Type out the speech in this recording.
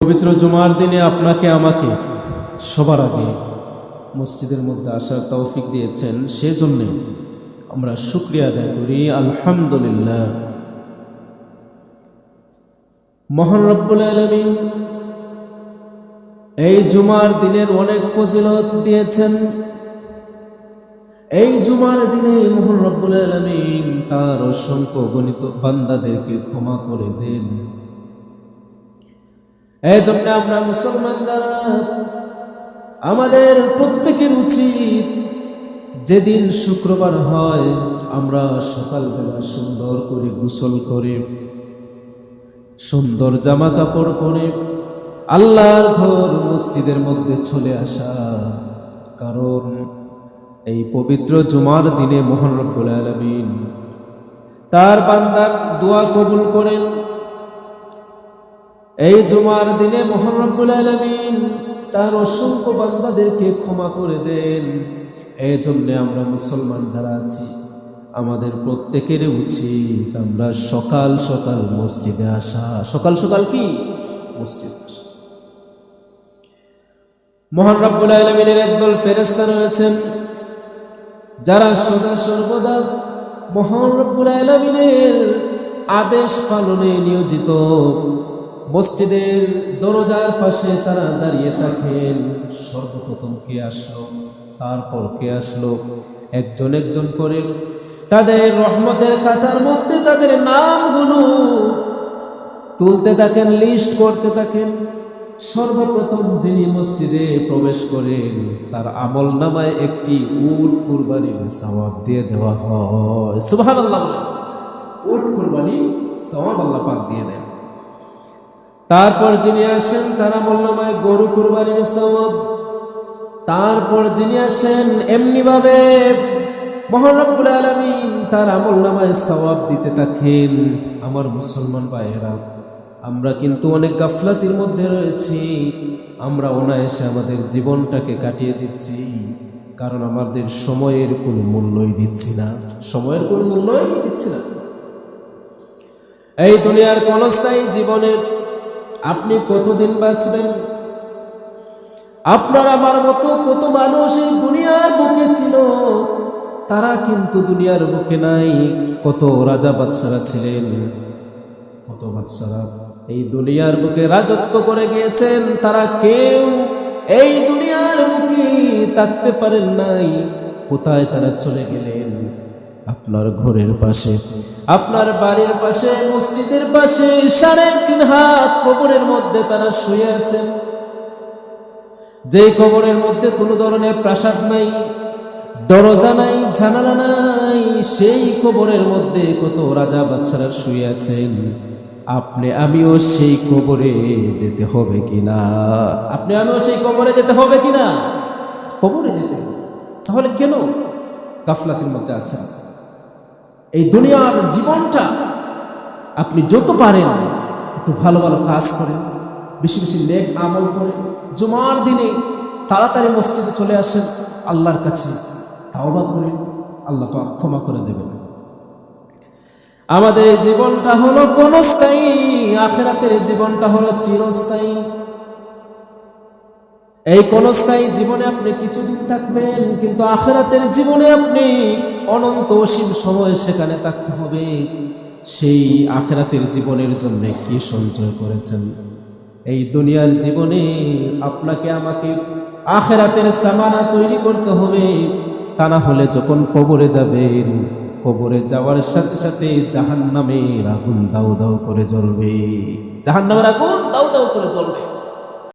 পবিত্র জুমার দিনে আপনাকে আমাকে সবার আগে মসজিদের মধ্যে আসার তৌফিক দিয়েছেন, সেজন্য আমরা শুকরিয়া আদায় করি। আলহামদুলিল্লাহ। মহান রব্বুল আলামিন এই জুমার দিনের অনেক ফজিলত দিয়েছেন। এই জুমার দিনে মহান রব্বুল আলামিন তার অসংখ্য গণিত বান্দাদেরকে ক্ষমা করে দেন। এই জন্য আমরা মুসলমান যারা, আমাদের প্রত্যেকের উচিত যেদিন শুক্রবার হয় আমরা সকালবেলা সুন্দর করে গোসল করে সুন্দর জামা কাপড় পরে আল্লাহর ঘর মসজিদের মধ্যে চলে আসা। কারণ এই পবিত্র জুমার দিনে মহান রব্বুল আলামিন তার বান্দার দোয়া কবুল করেন। এই জুমার দিনে মহান রব্বুল আলামিন তার অসংখ্য বান্দাদেরকে ক্ষমা করে দেন। এই জন্য আমরা মুসলমান যারা আছি আমাদের প্রত্যেকের উচিত আমরা সকাল সকাল মসজিদে আসা। সকাল সকাল কি মসজিদে আসা। মহান রব্বুল আলামিনের একদল ফেরেশতা রয়েছেন যারা সদা সর্বদা মহান রব্বুল আলামিনের আদেশ পালনে নিয়োজিত। মসজিদের দরজার পাশে তারা দাঁড়িয়ে থাকেন। সর্বপ্রথম কে আসলো, তারপর কে আসলো, একজন একজন করে তাদের রহমতের খাতার মধ্যে তাদের নামগুলো তুলতে থাকেন, লিস্ট করতে থাকেন। সর্বপ্রথম যিনি মসজিদে প্রবেশ করেন তার আমল নামায় একটি উট কুরবানির সওয়াব দিয়ে দেওয়া হয়। সুবহানাল্লাহ। উট কুরবানি সওয়াব আল্লাহ পাক দিয়ে দেন। তারপর যিনি আসেন তার আমল নামায় গরু কুরবানির সওয়াব। তারপর যিনি আসেন এমনি ভাবে মহান রব্বুল আলামিন তার আমল নামায় সওয়াব দিতে থাকেন। আমার মুসলমান ভাইয়েরা, আমরা কিন্তু অনেক গাফলাতির মধ্যে রয়েছি। আমরা অনায়াসে আমাদের জীবনটাকে কাটিয়ে দিচ্ছি, কারণ আমাদের সময়ের কোনো মূল্যই দিচ্ছি না। সময়ের কোনো মূল্যই দিচ্ছি না। এই দুনিয়ার ক্ষণস্থায়ী জীবনে আপনি কতদিন বাঁচবেন? আপনার আমার মতো কত মানুষ এই দুনিয়ার বুকে ছিল, তারা কিন্তু দুনিয়ার বুকে নাই। কত রাজা বাদশারা ছিলেন, কত বাদশারা এই দুনিয়ার বুকে রাজত্ব করে গিয়েছেন, তারা কেউ এই দুনিয়ার বুকে থাকতে পারেন নাই। কোথায় তারা চলে গেলেন? আপনার ঘরের পাশে, আপনার বাড়ির পাশে, মসজিদের পাশে 3.5 হাত কবরের মধ্যে তারা শুয়ে আছেন। যেই কবরের মধ্যে কোনো ধরনের প্রাসাদ নাই, দরজা নাই, জানালা নাই, সেই কবরের মধ্যে কত রাজা বাদশারা শুয়ে আছেন। আপনি আমিও সেই কবরে যেতে হবে কিনা? আপনি আমিও সেই কবরে যেতে হবে কিনা? কবরে যেতে হবে। তাহলে কেন গাফলাতের মধ্যে আছেন? এই দুনিয়ার জীবনটা আপনি যত পারেন একটু ভালো ভালো কাজ করেন, বেশি বেশি নেক আমল করেন। জুমার দিনে তাড়াতাড়ি মসজিদে চলে আসেন, আল্লাহর কাছে তাওবা করেন, আল্লাহ পাক ক্ষমা করে দেবেন। আমাদের জীবনটা হলো ক্ষণস্থায়ী, আখিরাতের জীবনটা হলো চিরস্থায়ী। এই ক্ষণস্থায়ী জীবনে আপনি কিছুদিন থাকবেন, কিন্তু আখিরাতের জীবনে আপনি অনন্ত অসীম সময় সেখানে থাকতে হবে। সেই আখিরাতের জীবনের জন্য কি সঞ্চয় করেছেন? এই দুনিয়ার জীবনে আপনাকে আমাকে আখিরাতের সামানা তৈরি করতে হবে। তা না হলে যখন কবরে যাবেন, কবরে যাওয়ার সাথে সাথে জাহান্নামের আগুন দাউ দাউ করে জ্বলবে। জাহান্নামের আগুন দাউ দাউ করে জ্বলবে।